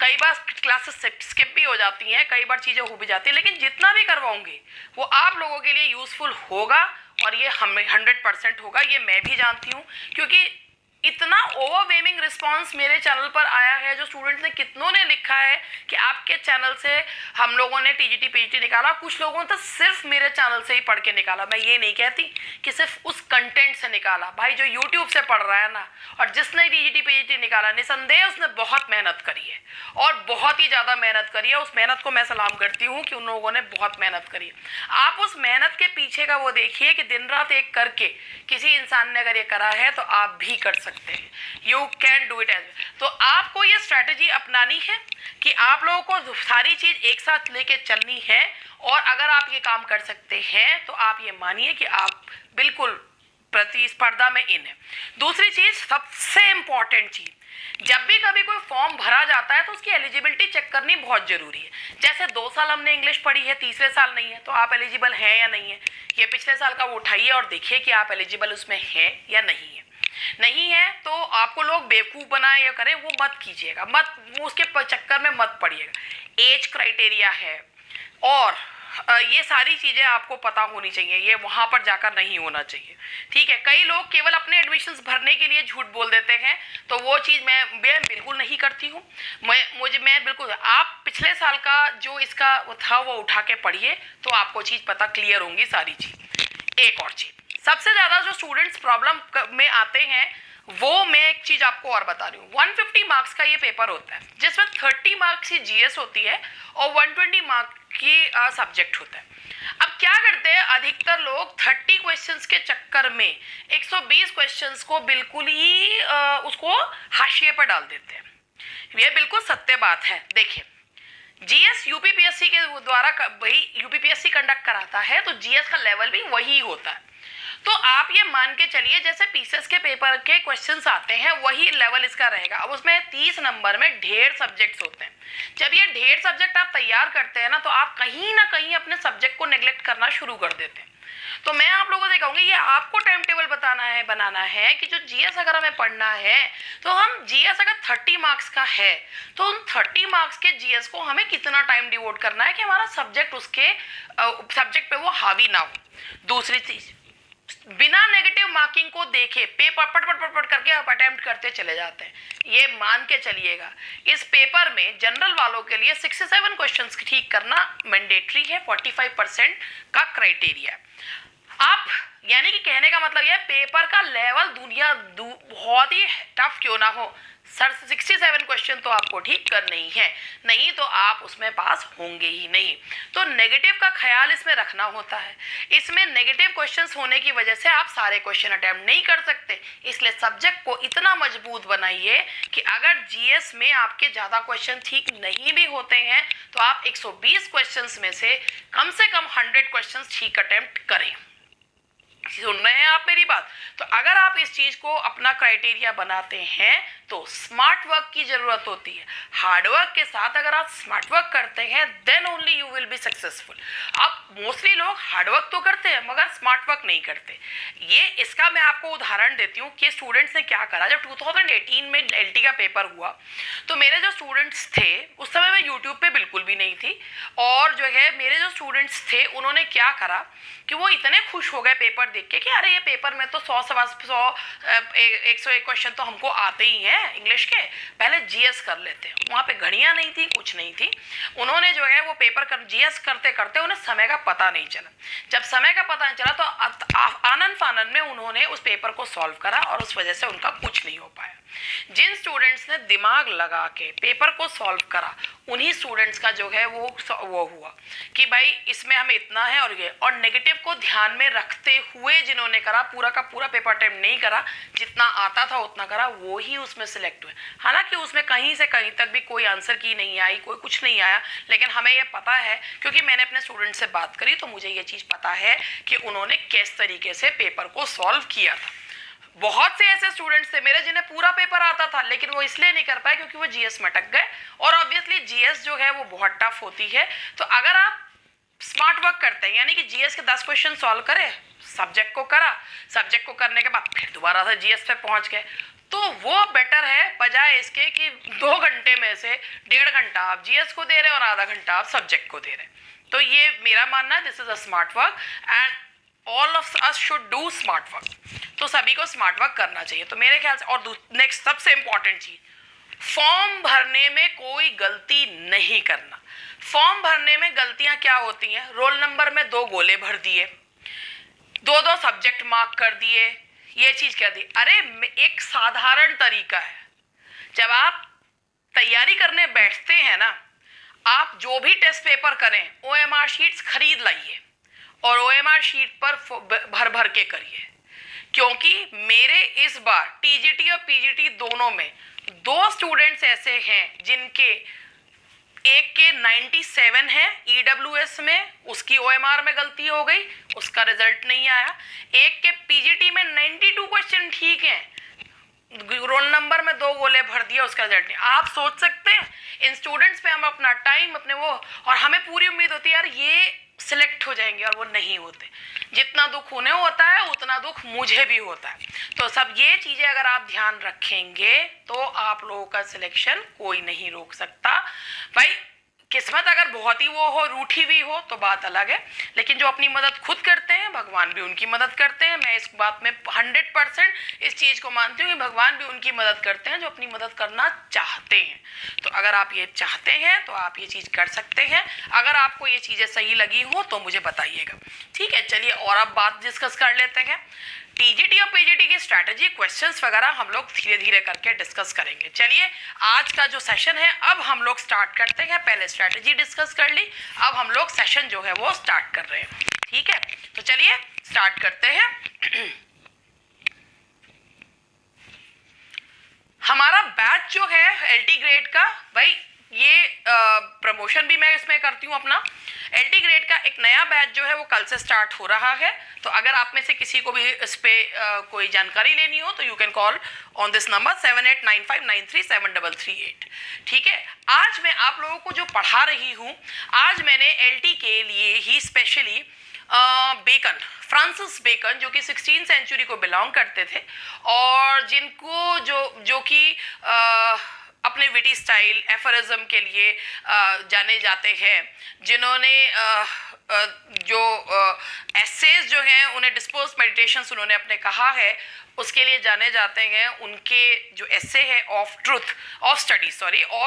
कई बार क्लासेस स्किप भी हो जाती हैं, कई बार चीज़ें हो भी जाती हैं, लेकिन जितना भी करवाऊंगी वो आप लोगों के लिए यूज़फुल होगा, और ये हमें 100% होगा, ये मैं भी जानती हूँ। क्योंकि इतना ओवरवेलमिंग रिस्पांस मेरे चैनल पर आया है, जो स्टूडेंट्स ने कितनों ने लिखा है कि आपके चैनल से हम लोगों ने टीजीटी पीजीटी निकाला। कुछ लोगों ने तो सिर्फ मेरे चैनल से ही पढ़ के निकाला। मैं ये नहीं कहती कि सिर्फ उस कंटेंट से निकाला। भाई जो यूट्यूब से पढ़ रहा है ना, और जिसने टीजीटी पीजीटी निकाला, निसंदेह उसने बहुत मेहनत करी है, और बहुत ही ज़्यादा मेहनत करी है। उस मेहनत को मैं सलाम करती हूँ कि उन लोगों ने बहुत मेहनत करी है। आप उस मेहनत के पीछे का वो देखिए कि दिन रात एक करके किसी इंसान ने अगर ये करा है तो आप भी कर सकते हैं। You can do it age. तो आपको ये स्ट्रैटेजी अपनानी है कि आप लोगों को सारी चीज एक साथ लेके चलनी है, और अगर आप ये काम कर सकते हैं तो आप ये मानिए कि आप बिल्कुल प्रतिस्पर्धा में इन है। दूसरी चीज, सबसे इंपॉर्टेंट चीज, जब भी कभी कोई फॉर्म भरा जाता है तो उसकी एलिजिबिलिटी चेक करनी बहुत जरूरी है। जैसे 2 साल हमने इंग्लिश पढ़ी है, तीसरे साल नहीं है, तो आप एलिजिबल हैं या नहीं है, ये पिछले साल का वो उठाइए और देखिए कि आप एलिजिबल उसमें हैं या नहीं है। नहीं है तो आपको लोग बेवकूफ़ बनाए या करें, वो मत कीजिएगा, मत उसके चक्कर में मत पड़िएगा। एज क्राइटेरिया है, और ये सारी चीज़ें आपको पता होनी चाहिए, ये वहाँ पर जाकर नहीं होना चाहिए, ठीक है। कई लोग केवल अपने एडमिशन्स भरने के लिए झूठ बोल देते हैं, तो वो चीज़ मैं बिल्कुल नहीं करती हूँ। मैं बिल्कुल, आप पिछले साल का जो इसका था वो उठा के पढ़िए, तो आपको चीज़ पता क्लियर होंगी सारी चीज़। एक और चीज़, सबसे ज़्यादा जो स्टूडेंट्स प्रॉब्लम में आते हैं, वो मैं एक चीज़ आपको और बता रही हूँ। 150 मार्क्स का ये पेपर होता है, जिसमें 30 मार्क्स की जीएस होती है और 120 मार्क्स की सब्जेक्ट होता है। अब क्या करते हैं अधिकतर लोग, 30 क्वेश्चंस के चक्कर में 120 क्वेश्चंस को बिल्कुल ही उसको हाशिए पर डाल देते हैं। ये बिल्कुल सत्य बात है। देखिए, जीएस यूपीपीएससी के द्वारा वही यूपीपीएससी कंडक्ट कराता है, तो जीएस का लेवल भी वही होता है। तो आप ये मान के चलिए जैसे पीसीएस के पेपर के क्वेश्चंस आते हैं, वही लेवल इसका रहेगा। अब उसमें 30 नंबर में ढेर सब्जेक्ट्स होते हैं। जब ये ढेर सब्जेक्ट आप तैयार करते हैं ना, तो आप कहीं ना कहीं अपने सब्जेक्ट को नेग्लेक्ट करना शुरू कर देते हैं। तो मैं आप लोगों से कहूँगी, ये आपको टाइम टेबल बनाना है कि जो जीएस अगर हमें पढ़ना है, तो हम जीएस अगर 30 मार्क्स का है, तो उन 30 मार्क्स के जीएस को हमें कितना टाइम डिवोट करना है कि हमारा सब्जेक्ट उसके सब्जेक्ट पे वो हावी ना हो। दूसरी चीज, बिना नेगेटिव मार्किंग को देखे पेपर पट करके आप अटेम्प्ट करते चले जाते हैं। ये मान के चलिएगा, इस पेपर में जनरल वालों के लिए 67 क्वेश्चंस ठीक करना मैंडेटरी है, 45% का क्राइटेरिया। आप यानी कि कहने का मतलब यह पेपर का लेवल बहुत ही टफ क्यों ना हो, 67 क्वेश्चन तो आपको ठीक करने ही है, नहीं तो आप उसमें पास होंगे ही नहीं। तो नेगेटिव का ख्याल इसमें रखना होता है। इसमें नेगेटिव क्वेश्चंस होने की वजह से आप सारे क्वेश्चन अटेम्प्ट नहीं कर सकते, इसलिए सब्जेक्ट को इतना मजबूत बनाइए कि अगर जीएस में आपके ज़्यादा क्वेश्चन ठीक नहीं भी होते हैं, तो आप 120 क्वेश्चन में से कम 100 क्वेश्चन ठीक अटेम्प्ट करें। सुन रहे हैं आप मेरी बात? तो अगर आप इस चीज को अपना क्राइटेरिया बनाते हैं, तो स्मार्ट वर्क की जरूरत होती है। हार्ड वर्क के साथ अगर आप स्मार्ट वर्क करते हैं, then only you will be successful. अब मोस्टली लोग हार्ड वर्क तो करते हैं मगर स्मार्ट वर्क नहीं करते। ये इसका मैं आपको उदाहरण देती हूँ कि स्टूडेंट्स ने क्या करा। जब 2018 में एलटी का पेपर हुआ, तो मेरे जो स्टूडेंट्स थे, उस समय मैं यूट्यूब पे बिल्कुल भी नहीं थी, और जो है मेरे जो स्टूडेंट्स थे उन्होंने क्या करा कि वो इतने खुश हो गए पेपर देख लिख के कि अरे ये पेपर में तो 101 क्वेश्चन तो हमको आते ही हैं इंग्लिश के, पहले जीएस कर लेते हैं। वहाँ पे घड़ियाँ नहीं थी, कुछ नहीं थी। उन्होंने जो है वो पेपर जीएस करते करते उन्हें समय का पता नहीं चला। जब समय का पता नहीं चला तो आनन फानन में उन्होंने उस पेपर को सॉल्व करा और उस वजह से उनका कुछ नहीं हो पाया। जिन स्टूडेंट्स ने दिमाग लगा के पेपर को सॉल्व करा उन्हीं स्टूडेंट्स का जो है वो हुआ कि भाई इसमें हमें इतना है और ये, और नेगेटिव को ध्यान में रखते हुए जिन्होंने करा, पूरा का पूरा पेपर अटेम्प्ट नहीं करा, जितना आता था उतना करा, वो ही उसमें सिलेक्ट हुए। हालांकि उसमें कहीं से कहीं तक भी कोई आंसर की नहीं आई, कोई कुछ नहीं आया, लेकिन हमें ये पता है क्योंकि मैंने अपने स्टूडेंट से बात करी तो मुझे ये चीज़ पता है कि उन्होंने किस तरीके से पेपर को सॉल्व किया था। बहुत से ऐसे स्टूडेंट्स थे मेरे जिन्हें पूरा पेपर आता था लेकिन वो इसलिए नहीं कर पाए क्योंकि वो जीएस में अटक गए, और ऑब्वियसली जीएस जो है वो बहुत टफ होती है। तो अगर आप स्मार्ट वर्क करते हैं, यानी कि जीएस के 10 क्वेश्चन सॉल्व करें, सब्जेक्ट को करा, सब्जेक्ट को करने के बाद फिर दोबारा से जीएस पे पहुंच गए, तो वो बेटर है बजाय इसके कि 2 घंटे में से 1.5 घंटा आप जीएस को दे रहे हैं और आधा घंटा आप सब्जेक्ट को दे रहे हैं। तो ये मेरा मानना है, this is a smart work and all of us should do smart work. तो सभी को स्मार्ट वर्क करना चाहिए। तो मेरे ख्याल से, और नेक्स्ट सबसे इंपॉर्टेंट चीज, फॉर्म भरने में कोई गलती नहीं करना। फॉर्म भरने में गलतियां क्या होती हैं? रोल नंबर में 2 गोले भर दिए, 2 सब्जेक्ट मार्क कर दिए, ये चीज कर दी। अरे एक साधारण तरीका है, जब आप तैयारी करने बैठते हैं ना, आप जो भी टेस्ट पेपर करें ओएमआर शीट्स खरीद लाइए और ओएमआर शीट पर भर भर के करिए, क्योंकि मेरे इस बार टीजीटी और पीजीटी दोनों में 2 स्टूडेंट्स ऐसे हैं जिनके एक के 97 है ईडब्ल्यूएस में, उसकी ओएमआर में गलती हो गई, उसका रिजल्ट नहीं आया। एक के पीजीटी में 92 क्वेश्चन ठीक हैं, रोल नंबर में 2 गोले भर दिया, उसका रिजल्ट नहीं। आप सोच सकते हैं इन स्टूडेंट्स पे हम अपना टाइम अपने वो, और हमें पूरी उम्मीद होती है यार ये सिलेक्ट हो जाएंगे, और वो नहीं होते। जितना दुख उन्हें होता है उतना दुख मुझे भी होता है। तो सब ये चीजें अगर आप ध्यान रखेंगे तो आप लोगों का सिलेक्शन कोई नहीं रोक सकता। भाई किस्मत अगर बहुत ही वो हो, रूठी हुई हो, तो बात अलग है, लेकिन जो अपनी मदद खुद करते हैं भगवान भी उनकी मदद करते हैं। मैं इस बात में 100% इस चीज़ को मानती हूँ कि भगवान भी उनकी मदद करते हैं जो अपनी मदद करना चाहते हैं। तो अगर आप ये चाहते हैं तो आप ये चीज़ कर सकते हैं। अगर आपको ये चीज़ें सही लगी हो तो मुझे बताइएगा, ठीक है। चलिए और अब बात डिस्कस कर लेते हैं। टीजीटी और पीजीटी की स्ट्रैटेजी, क्वेश्चंस वगैरह हम लोग धीरे धीरे करके डिस्कस करेंगे। चलिए आज का जो सेशन है अब हम लोग स्टार्ट करते हैं। पहले स्ट्रैटेजी डिस्कस कर ली, अब हम लोग सेशन जो है वो स्टार्ट कर रहे हैं, ठीक है। तो चलिए स्टार्ट करते हैं। हमारा बैच जो है एलटी ग्रेड का, भाई ये प्रमोशन भी मैं इसमें करती हूँ अपना। एलटी ग्रेड का एक नया बैच जो है वो कल से स्टार्ट हो रहा है। तो अगर आप में से किसी को भी इस पे कोई जानकारी लेनी हो तो you can call on this number 7895937338, ठीक है। आज मैं आप लोगों को जो पढ़ा रही हूँ, आज मैंने एलटी के लिए ही स्पेशली बेकन, फ्रांसिस बेकन, जो कि 16th सेंचुरी को बिलोंग करते थे और जिनको जो कि अपने विटी स्टाइल एफरिज्म के लिए जाने जाते हैं, जिन्होंने जो एसेज जो हैं उन्हें डिस्पोज मेडिटेशंस उन्होंने अपने कहा है, उसके लिए जाने जाते हैं। उनके जो एसे है ऑफ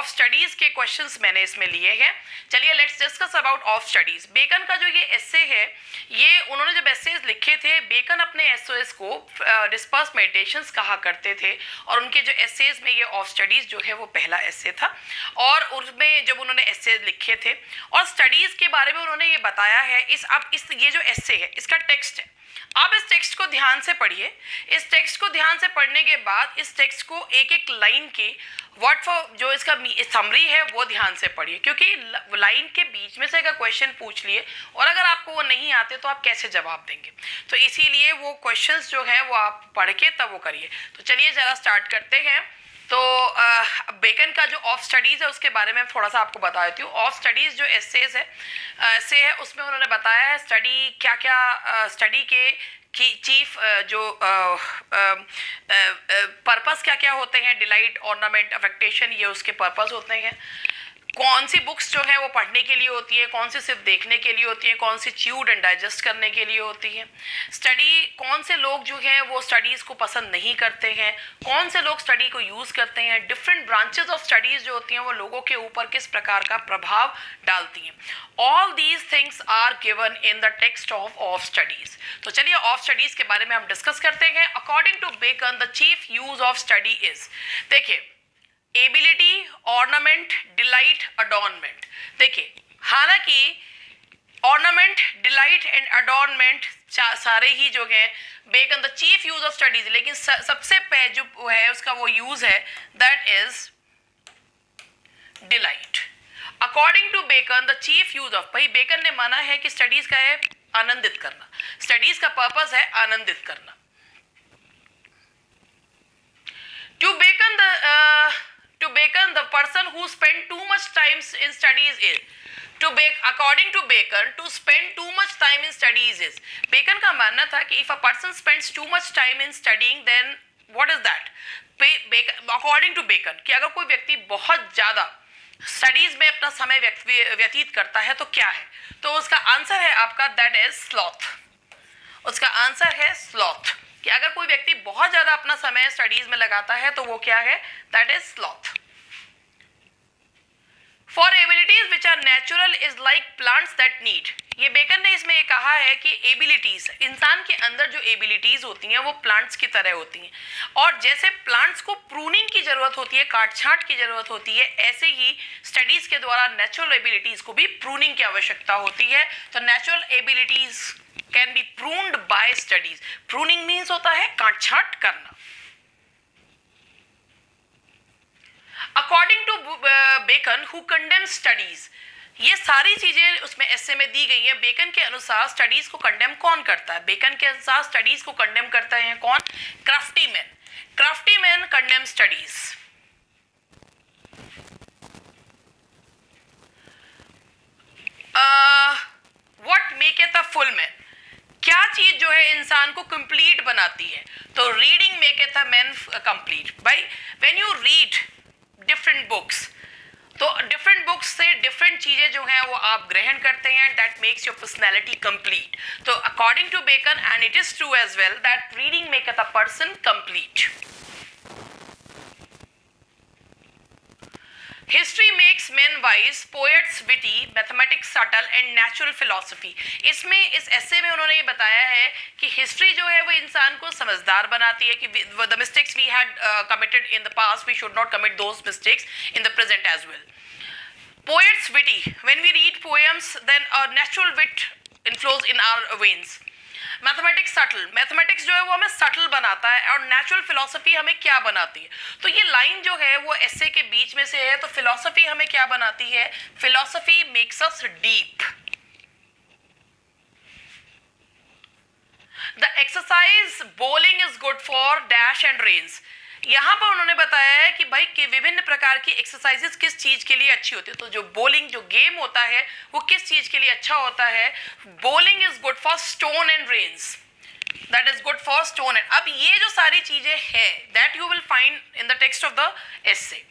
स्टडीज के क्वेश्चंस मैंने इसमें लिए हैं। चलिए let's discuss about of studies. Bacon का जो ये एसे है, ये उन्होंने जब एसेज लिखे थे, बेकन अपने एसेज को डिस्पर्स मेडिटेशंस कहा करते थे और उनके जो एसेज में ये ऑफ स्टडीज जो है वो पहला एसे था। और उसमें जब उन्होंने एसेज लिखे थे और स्टडीज के बारे में उन्होंने ये बताया है, ये जो एसे है इसका टेक्स्ट है, आप इस टेक्स्ट को ध्यान से पढ़िए। इस टेक्स्ट को ध्यान से पढ़ने के बाद इस टेक्स्ट को एक एक लाइन के वर्ड फॉर जो इसका समरी है वो ध्यान से पढ़िए, क्योंकि लाइन के बीच में से अगर क्वेश्चन पूछ लिए और अगर आपको वो नहीं आते तो आप कैसे जवाब देंगे। तो इसीलिए वो क्वेश्चंस जो है वो आप पढ़ के तब वो करिए। तो चलिए ज़रा स्टार्ट करते हैं। तो बेकन का जो ऑफ स्टडीज़ है उसके बारे में थोड़ा सा आपको बता देती हूँ। ऑफ स्टडीज़ जो एसेज है उसमें उन्होंने बताया है स्टडी क्या क्या, स्टडी के चीफ जो पर्पस क्या क्या होते हैं, डिलाइट, ऑर्नामेंट, अफेक्टेशन, ये उसके पर्पस होते हैं। कौन सी बुक्स जो है वो पढ़ने के लिए होती है, कौन सी सिर्फ देखने के लिए होती है, कौन सी च्यूड एंड डाइजेस्ट करने के लिए होती है। स्टडी, कौन से लोग जो हैं वो स्टडीज़ को पसंद नहीं करते हैं, कौन से लोग स्टडी को यूज़ करते हैं, डिफरेंट ब्रांचेस ऑफ स्टडीज़ जो होती हैं वो लोगों के ऊपर किस प्रकार का प्रभाव डालती हैं। All these things are given in the text of studies. तो चलिए ऑफ स्टडीज़ के बारे में हम डिस्कस करते हैं। According to Bacon the chief use of study is, देखिए, एबिलिटी, ऑर्नामेंट, डिलाइट, अडॉर्नमेंट। देखिए, हालांकि ऑर्नामेंट, डिलाइट एंड अडॉर्नमेंट सारे ही जो है Bacon the chief use of studies, लेकिन सबसे जो है उसका वो यूज है that is delight. According to Bacon the chief use of, भाई बेकन ने माना है कि स्टडीज का है आनंदित करना, स्टडीज का पर्पस है आनंदित करना। To Bacon, the person who spend too much time in studies is, according to Bacon, to spend too much time in studies is, Bacon का मानना था कि if a person spends too much time in studying, then what is that? According to Bacon, कि अगर कोई व्यक्ति बहुत ज़्यादा स्टडीज में अपना समय व्यतीत करता है तो क्या है, तो उसका आंसर है आपका दैट इज स्लॉथ। उसका आंसर है स्लॉथ, कि अगर कोई व्यक्ति बहुत ज्यादा अपना समय स्टडीज में लगाता है तो वो क्या है, that is sloth. For abilities which are natural is like plants that need, ये बेकन ने इसमें कहा है कि एबिलिटीज, इंसान के अंदर जो एबिलिटीज होती हैं वो प्लांट्स की तरह होती हैं, और जैसे प्लांट्स को प्रूनिंग की जरूरत होती है, काट छांट की जरूरत होती है, ऐसे ही स्टडीज के द्वारा नेचुरल एबिलिटीज को भी प्रूनिंग की आवश्यकता होती है। तो natural abilities can be pruned by studies. Pruning means होता है काट छांट करना। According to Bacon who condemn studies, ये सारी चीजें उसमें ऐसे में दी गई है। बेकन के अनुसार स्टडीज को कंडेम कौन करता है? बेकन के अनुसार स्टडीज को कंडेम करते हैं कौन? Crafty man. Crafty man condemn studies. What maketh a full man, क्या चीज जो है इंसान को कंप्लीट बनाती है? तो reading maketh a man complete. भाई when you read different books, तो डिफरेंट बुक्स से डिफरेंट चीजें जो हैं वो आप ग्रहण करते हैं, that makes your personality complete. तो according to Bacon and it is true as well that reading maketh a person complete. History makes men wise, poets witty, mathematics subtle and natural philosophy। इसमें इस ऐसे में उन्होंने ये बताया है कि हिस्ट्री जो है वो इंसान को समझदार बनाती है, कि the mistakes we had committed in the past, we should not commit those mistakes in the present as well। Poets witty, when we read poems then a natural wit inflows in our veins। Mathematics subtle, mathematics जो है वो हमें subtle बनाता है, और natural philosophy हमें क्या बनाती है? तो ये लाइन जो है वो एसे के बीच में से है। तो फिलॉसफी हमें क्या बनाती है? Philosophy makes us deep. The exercise bowling is good for dash and Reigns. यहाँ पर उन्होंने बताया है कि भाई कि विभिन्न प्रकार की एक्सरसाइजेस किस चीज के लिए अच्छी होती है। तो जो बॉलिंग जो गेम होता है वो किस चीज के लिए अच्छा होता है? Bowling is good for stone and reins, that is good for stone and. अब ये जो सारी चीजें हैं that you will find in the text of the essay.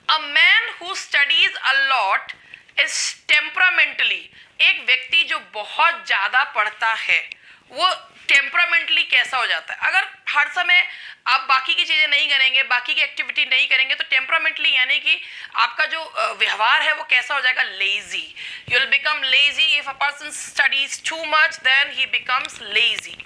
A man who studies a lot is temperamentally, एक व्यक्ति जो बहुत ज्यादा पढ़ता है वो टेम्परामेंटली कैसा हो जाता है? अगर हर समय आप बाकी की चीजें नहीं करेंगे, बाकी की एक्टिविटी नहीं करेंगे, तो टेम्परामेंटली यानी कि आपका जो व्यवहार है वो कैसा हो जाएगा? Lazy. You will become lazy. If a person studies too much then he becomes lazy.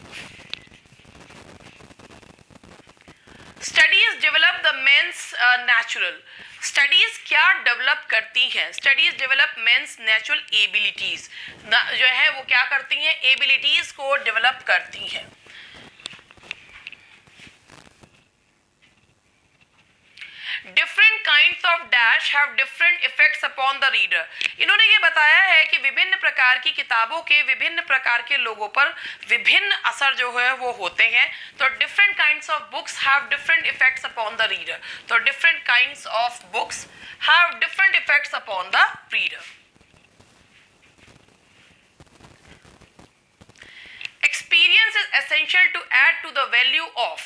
Studies develop the men's natural, studies क्या डेवलप करती हैं? Studies develop men's natural abilities, जो है वो क्या करती हैं? एबिलिटीज को डेवलप करती हैं। Different kinds of dash have different effects upon the reader. इन्होंने ये बताया है कि विभिन्न प्रकार की किताबों के विभिन्न प्रकार के लोगों पर विभिन्न असर जो है वो होते हैं। तो different kinds of books have different effects upon the reader. तो different kinds of books have different effects upon the reader. Experience is essential to add to the value of।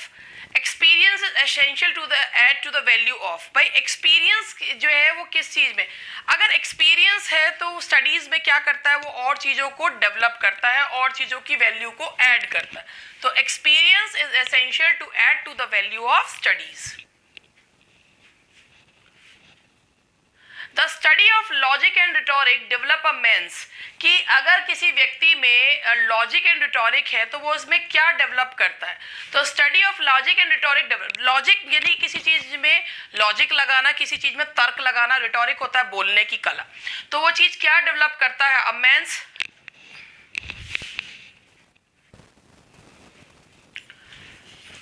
Experience experience is essential to the add to the value of. भाई experience जो है वो किस चीज़ में, अगर experience है तो studies में क्या करता है, वो और चीज़ों को डेवलप करता है, और चीज़ों की वैल्यू को ऐड करता है। तो experience is essential to add to the value of studies. The study of logic and rhetoric develop a men's, कि अगर किसी व्यक्ति में लॉजिक एंड रिटोरिक है तो वो उसमें क्या डेवलप करता है। तो study of logic and rhetoric develop, logic यानी किसी चीज़ में लॉजिक लगाना, किसी चीज़ में तर्क लगाना, रिटोरिक होता है बोलने की कला। तो वो चीज़ क्या डेवलप करता है, अ मेंस।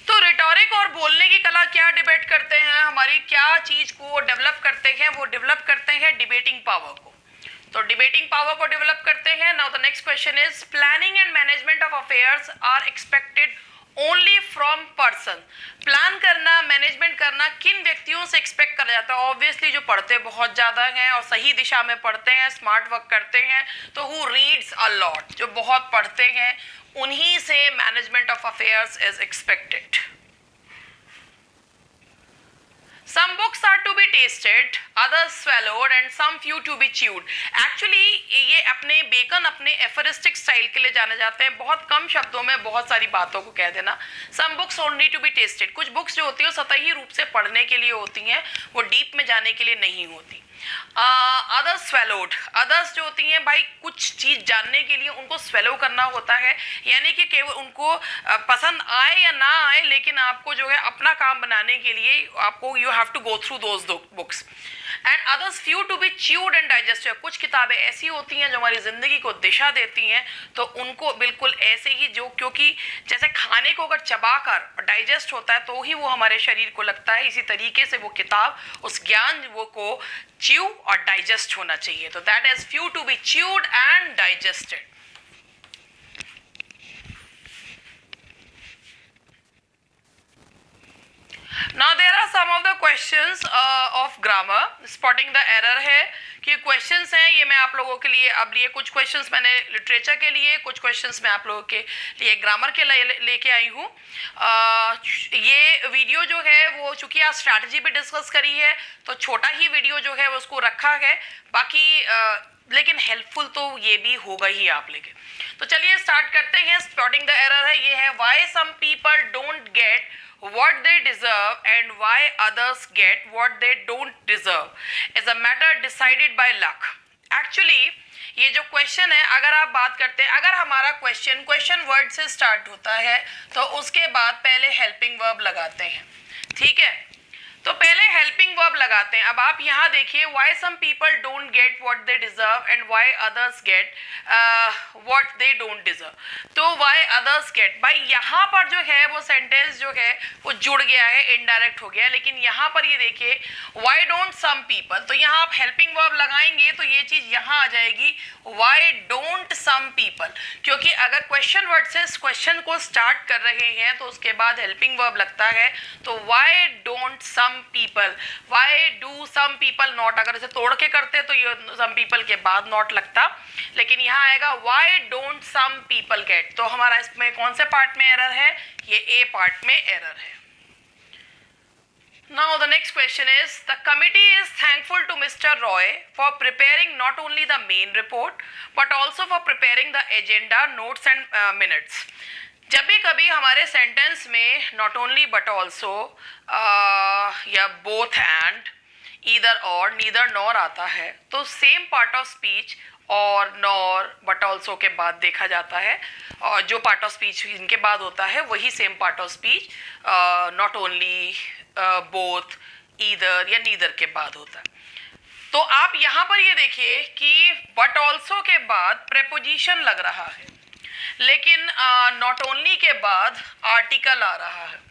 तो रिटोरिक और बोलने की कला क्या डिबेट करते हैं, हमारी क्या चीज को डेवलप करते हैं, वो डेवलप करते हैं डिबेटिंग पावर को। तो डिबेटिंग पावर को डेवलप करते हैं। Now the next question is planning and management of affairs are expected only from person. Plan करना, मैनेजमेंट करना किन व्यक्तियों से एक्सपेक्ट करा जाता है? ऑब्वियसली जो पढ़ते बहुत ज़्यादा हैं और सही दिशा में पढ़ते हैं, स्मार्ट वर्क करते हैं। तो हु रीड्स अ लॉट, जो बहुत पढ़ते हैं, उन्हीं से management of affairs is expected. Some books are to be tasted, others swallowed and some few to be chewed. Actually ये अपने बेकन अपने एफरिस्टिक स्टाइल के लिए जाने जाते हैं, बहुत कम शब्दों में बहुत सारी बातों को कह देना। Some books only to be tasted, कुछ बुक्स जो होती है वो सतही रूप से पढ़ने के लिए होती हैं, वो डीप में जाने के लिए नहीं होती। अदर्स स्वेलोड, अदर्स जो होती हैं भाई कुछ चीज़ जानने के लिए उनको स्वेलो करना होता है, यानी कि केवल उनको पसंद आए या ना आए, लेकिन आपको जो है अपना काम बनाने के लिए आपको you have to go through those books. And others few to be chewed and digested, कुछ किताबें ऐसी होती हैं जो हमारी ज़िंदगी को दिशा देती हैं, तो उनको बिल्कुल ऐसे ही, जो क्योंकि जैसे खाने को अगर चबाकर डाइजेस्ट होता है तो ही वो हमारे शरीर को लगता है, इसी तरीके से वो किताब, उस ज्ञान वो को च्यू और डाइजेस्ट होना चाहिए। तो that is few to be chewed and digested. Now there are some of the questions of grammar. Spotting the error है कि questions हैं, ये मैं आप लोगों के लिए अब लिए कुछ questions मैंने literature के लिए, कुछ questions मैं आप लोगों के लिए grammar के लिए लेके आई हूँ। ये वीडियो जो है वो चूँकि आज strategy पे डिस्कस करी है तो छोटा ही वीडियो जो है उसको रखा है, बाकी लेकिन हेल्पफुल तो ये भी होगा ही आप लेके। तो चलिए स्टार्ट करते हैं। स्पॉटिंग द एरर है, ये है why some people don't get what they deserve and why others get what they don't deserve is a matter decided by luck. Actually ये जो क्वेश्चन है, अगर आप बात करते हैं, अगर हमारा क्वेश्चन वर्ड से स्टार्ट होता है तो उसके बाद पहले हेल्पिंग वर्ब लगाते हैं, ठीक है। तो पहले हेल्पिंग वर्ब लगाते हैं। अब आप यहाँ देखिए, why some people don't get what they deserve and why others get what they don't deserve। तो why others get, भाई यहाँ पर जो है वो सेंटेंस जो है वो जुड़ गया है, इनडायरेक्ट हो गया, लेकिन यहाँ पर ये देखिए why don't some people, तो यहाँ आप हेल्पिंग वर्ब लगाएंगे तो ये चीज़ यहाँ आ जाएगी why don't some people, क्योंकि अगर क्वेश्चन वर्ड से क्वेश्चन को स्टार्ट कर रहे हैं तो उसके बाद हेल्पिंग वर्ब लगता है। तो why don't some people, why do some people not, अगर इसे तोड़ के करते तो ये some people के बाद not लगता, लेकिन यहाँ आएगा why don't some people get। तो हमारा इसमें कौन से पार्ट में एरर है, ये ए पार्ट में एरर है। Now the next question is, the committee is thankful to Mr. Roy for preparing not only the main report but also for preparing the agenda, notes and minutes। जब भी कभी हमारे sentence में not only but also या both and, either और, neither nor आता है तो सेम पार्ट ऑफ स्पीच और नॉर बट ऑल्सो के बाद देखा जाता है, और जो पार्ट ऑफ स्पीच इनके बाद होता है वही same part of speech not only, both, either या नीदर के बाद होता है। तो आप यहाँ पर ये देखिए कि बट ऑल्सो के बाद प्रेपोजिशन लग रहा है, लेकिन नॉट ओनली के बाद आर्टिकल आ रहा है।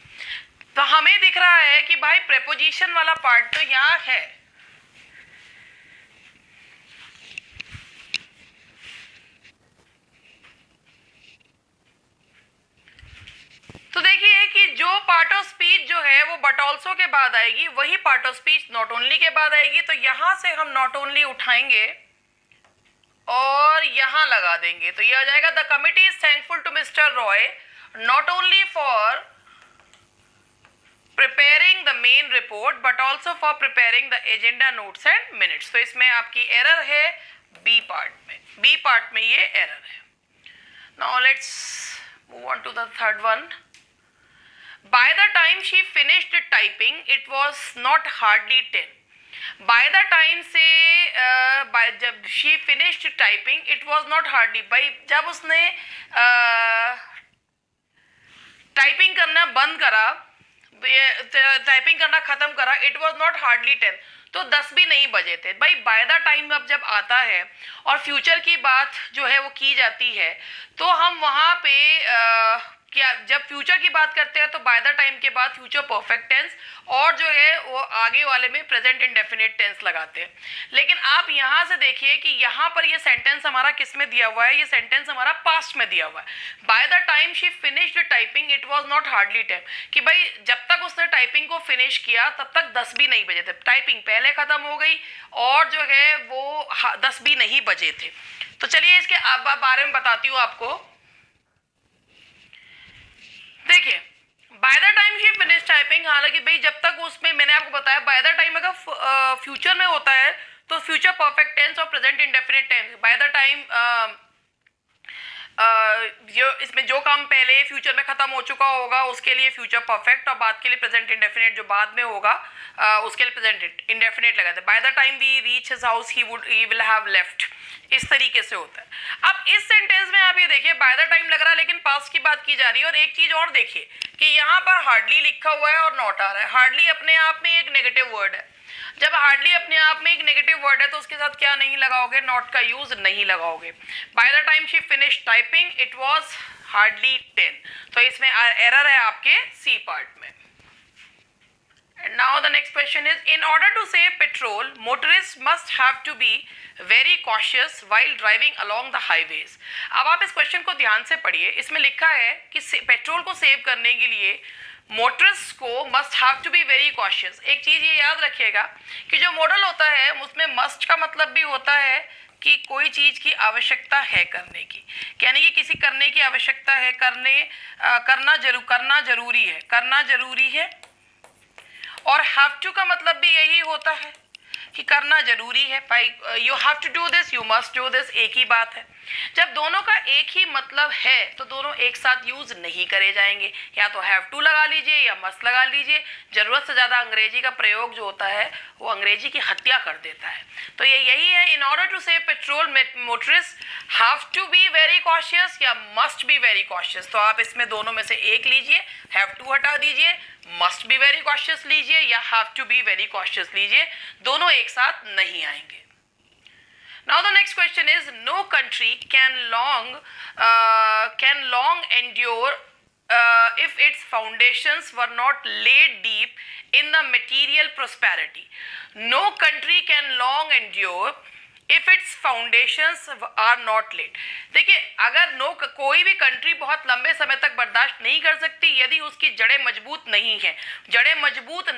तो हमें दिख रहा है कि भाई प्रेपोजिशन वाला पार्ट तो यहाँ है, तो देखिए कि जो पार्ट ऑफ स्पीच जो है वो बट ऑल्सो के बाद आएगी, वही part of speech not only के बाद आएगी। तो यहाँ से हम नॉट ओनली उठाएंगे और यहाँ लगा देंगे, तो ये आ जाएगा the committee is thankful to mister Roy not only for preparing the main report but also for preparing the agenda notes and minutes. तो इसमें आपकी error है B part में, B part में ये error है. Now let's move on to the third one. By the time she finished typing, it was not hardly 10. By the time से जब she finished typing, it was not hardly. भाई जब उसने typing करना बंद करा, टाइपिंग करना खत्म करा, इट वॉज नॉट हार्डली 10, तो 10 भी नहीं बजे थे. भाई बाय द टाइम अब जब आता है और फ्यूचर की बात जो है वो की जाती है, तो हम वहाँ पे क्या जब फ्यूचर की बात करते हैं तो बाय द टाइम के बाद फ्यूचर परफेक्ट टेंस और जो है वो आगे वाले में प्रेजेंट इंडेफिनिट टेंस लगाते हैं. लेकिन आप यहाँ से देखिए कि यहाँ पर ये सेंटेंस हमारा किस में दिया हुआ है, ये सेंटेंस हमारा पास्ट में दिया हुआ है. Bye the time she finished typing it was not hardly 10, कि भाई जब तक उसने टाइपिंग को फिनिश किया तब तक 10 भी नहीं बजे थे. टाइपिंग पहले खत्म हो गई और जो है वो 10 भी नहीं बजे थे. तो चलिए इसके बारे में बताती हूँ आपको. देखिए by the time she finish typing, हालांकि भाई जब तक उसमें मैंने आपको बताया बाय द टाइम अगर फ्यूचर में होता है तो फ्यूचर परफेक्ट टेंस और present indefinite tense. By the time इसमें जो काम पहले फ्यूचर में खत्म हो चुका होगा उसके लिए फ्यूचर परफेक्ट और बाद के लिए प्रेजेंट इंडेफिनिट जो बाद में होगा उसके लिए प्रेजेंट इंडेफिनिट लगाते हैं. By the time we reach his house he will have left, इस तरीके से होता है. अब इस सेंटेंस में आप ये देखिए बाय द टाइम लग रहा है लेकिन पास्ट की बात की जा रही है. और एक चीज और देखिए कि यहाँ पर हार्डली लिखा हुआ है और नॉट आ रहा है. हार्डली अपने आप में एक नेगेटिव वर्ड है. जब हार्डली अपने आप में एक नेगेटिव वर्ड है तो उसके साथ क्या नहीं लगाओगे, नॉट का यूज नहीं लगाओगे. Bye the time she finish typing it was hardly 10, तो इसमें एरर है आपके सी पार्ट में. And now the next question is, in order to save petrol, motorists must have to be very cautious while driving along the highways. अब आप इस question को ध्यान से पढ़िए. इसमें लिखा है कि पेट्रोल को सेव करने के लिए मोटरिस्ट को must have to be very cautious. एक चीज़ ये याद रखिएगा कि जो मॉडल होता है उसमें मस्ट का मतलब भी होता है कि कोई चीज़ की आवश्यकता है करने की, यानी कि किसी करने की आवश्यकता है, करना जरूरी है. और हैव टू का मतलब भी यही होता है कि करना जरूरी है. भाई you have to do this, you must do this, एक ही बात है. जब दोनों का एक ही मतलब है तो दोनों एक साथ यूज नहीं करे जाएंगे. या तो हैव टू लगा लीजिए या मस्ट लगा लीजिए. जरूरत से ज़्यादा अंग्रेजी का प्रयोग जो होता है वो अंग्रेजी की हत्या कर देता है. तो ये यही है, in order to save petrol motorist have to be very cautious या मस्ट बी वेरी कॉशियस. तो आप इसमें दोनों में से एक लीजिए, हैव टू हटा दीजिए, मस्ट बी वेरी कॉशियस लीजिए या have to be very cautious लीजिए. दोनों एक साथ नहीं आएंगे. Now the next question is, no country can long endure if its foundations were not laid deep in the material prosperity. No country can long endure if its foundations are not laid. देखिए अगर कोई भी country बहुत लंबे समय तक बर्दाश्त नहीं कर सकती यदि उसकी जड़ें मजबूत नहीं हैं. जड़ें मजबूत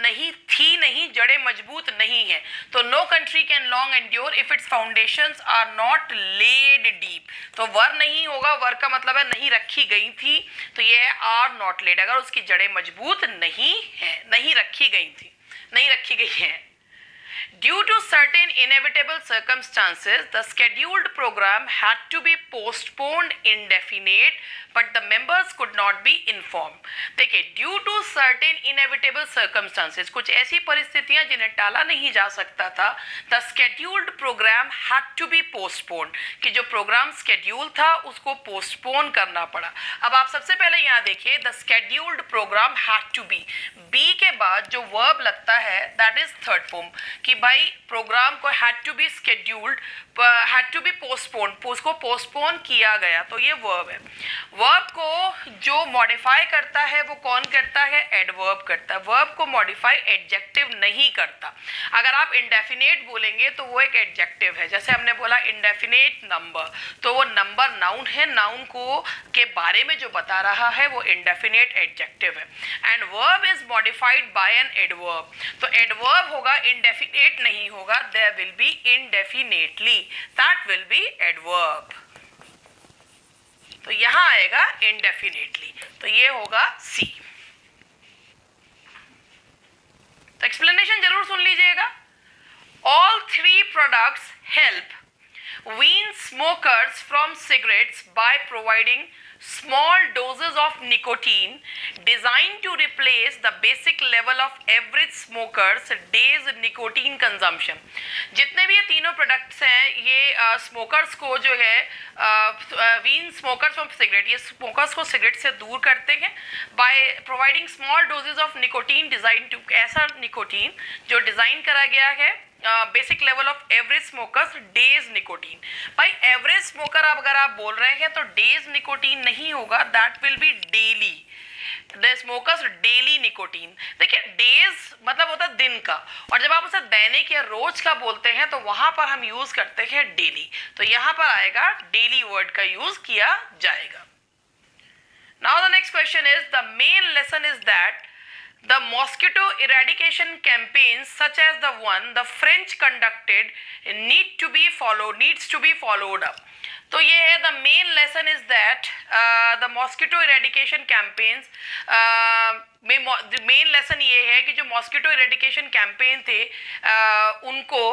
जड़ें मजबूत नहीं हैं. तो no country can long endure if its foundations are not laid deep. तो वर नहीं होगा, वर का मतलब है नहीं रखी गई थी, तो ये है आर नॉट लेड. अगर उसकी जड़ें मजबूत नहीं रखी गई हैं. Due to certain inevitable circumstances, the scheduled program had to be postponed indefinite, but the members could not be informed. देखिए, due to certain inevitable circumstances, कुछ ऐसी परिस्थितियां जिन्हें टाला नहीं जा सकता था, the scheduled program had to be postponed, कि जो प्रोग्राम schedule था उसको postpone करना पड़ा. अब आप सबसे पहले यहाँ देखिए, the scheduled program had to be, be के बाद जो verb लगता है that is third form, कि भाई प्रोग्राम को had to be scheduled, had to be postponed, उसको पोस्टपोन किया गया. तो ये वर्ब है. वर्ब को जो मॉडिफाई करता है वो कौन करता है? एडवर्ब करता है. वर्ब को मॉडिफाई एडजेक्टिव नहीं करता. अगर आप इंडेफिनेट बोलेंगे तो वो एक एडजेक्टिव है. जैसे हमने बोला इंडेफिनेट नंबर, तो वो नंबर नाउन है. नाउन को के बारे में जो बता रहा है वो इंडेफिनेट एडजेक्टिव है. And verb is modified by an adverb. तो एडवर्ब होगा, इंडेफिनेट नहीं होगा. There will be indefinitely, that will be adverb. तो यहां आएगा इंडेफिनेटली, तो ये होगा सी. तो एक्सप्लेनेशन जरूर सुन लीजिएगा। All three products help wean smokers from cigarettes by providing small doses of nicotine designed to replace the basic level of average smokers days nicotine consumption। जितने भी ये तीनों प्रोडक्ट्स हैं ये स्मोकर्स को जो है वीन स्मोकर्स फ्रॉम सिगरेट, ये स्मोकर्स को सिगरेट से दूर करते हैं by providing small doses of nicotine designed to, ऐसा निकोटीन जो डिजाइन करा गया है basic level of average smokers days nicotine. भाई एवरेज स्मोकर अगर आप बोल रहे हैं तो डेज निकोटीन नहीं होगा, that will B daily, the smokers daily nicotine. देखिए डेज मतलब होता है दिन का, और जब आप उसे दैनिक या रोज का बोलते हैं तो वहां पर हम यूज करते हैं डेली, तो यहां पर आएगा डेली वर्ड का यूज किया जाएगा। Now the next question is the main lesson is that the mosquito eradication campaigns such as the one the French conducted needs to be followed up। तो ये है the main lesson is that the mosquito eradication campaigns main lesson ये है कि जो mosquito eradication campaign थे उनको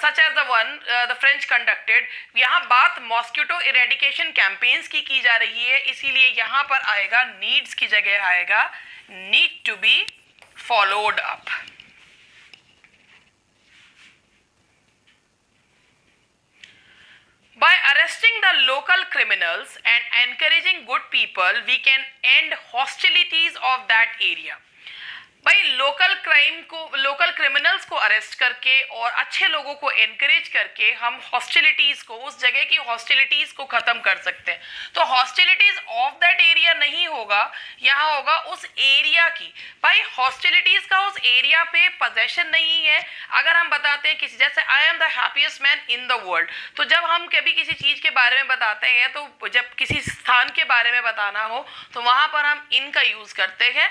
such as the one the French conducted, यहाँ बात मॉस्किटो इरेडिकेशन कैंपेन्स की जा रही है, इसीलिए यहाँ पर आएगा नीड्स की जगह आएगा need to be followed up। By arresting the local criminals and encouraging good people, we can end hostilities of that area। भाई लोकल क्रिमिनल्स को अरेस्ट करके और अच्छे लोगों को एनकरेज करके हम हॉस्टिलिटीज को, उस जगह की हॉस्टिलिटीज को खत्म कर सकते हैं। तो हॉस्टिलिटीज ऑफ दैट एरिया नहीं होगा, यहाँ होगा उस एरिया की। भाई हॉस्टिलिटीज का उस एरिया पे पोजेशन नहीं है। अगर हम बताते हैं किसी, जैसे I am the happiest man in the world, तो जब हम कभी किसी चीज के बारे में बताते हैं, तो जब किसी स्थान के बारे में बताना हो तो वहां पर हम इन का यूज करते हैं।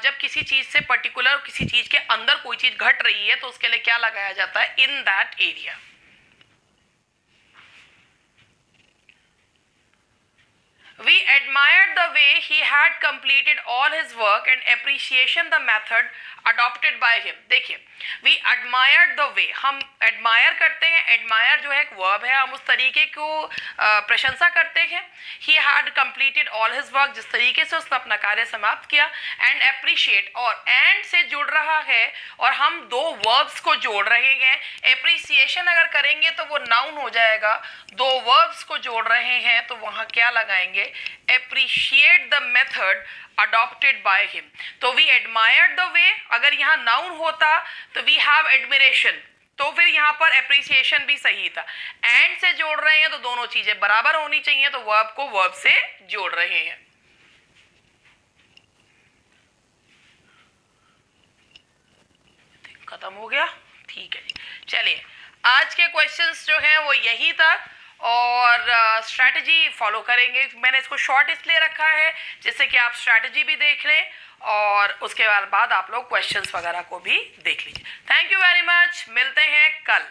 जब किसी चीज से पर्टिकुलर किसी चीज के अंदर कोई चीज घट रही है तो उसके लिए क्या लगाया जाता है, in that area. We admired the way he had completed all his work and appreciation the method adopted by him। देखिए we admired the way, हम admire करते हैं, admire जो है एक verb है, हम उस तरीके को प्रशंसा करते हैं। he had completed all his work, जिस तरीके से उसने अपना कार्य समाप्त किया, and appreciate, और and से जुड़ रहा है और हम दो verbs को जोड़ रहे हैं। appreciation अगर करेंगे तो वो noun हो जाएगा, दो verbs को जोड़ रहे हैं तो वहाँ क्या लगाएंगे, appreciate the method adopted by him। तो we admired the way, अगर यहाँ noun होता तो we have admiration, तो फिर यहाँ पर appreciation भी सही था। and से जोड़ रहे हैं तो दोनों चीजें बराबर होनी चाहिए, तो verb को verb से जोड़ रहे हैं। खत्म हो गया, ठीक है जी। चलिए आज के क्वेश्चंस जो हैं वो यही तक, और स्ट्रैटेजी फॉलो करेंगे। मैंने इसको शॉर्ट इसलिए रखा है जिससे कि आप स्ट्रैटेजी भी देख लें और उसके बाद आप लोग क्वेश्चंस वगैरह को भी देख लीजिए। थैंक यू वेरी मच, मिलते हैं कल।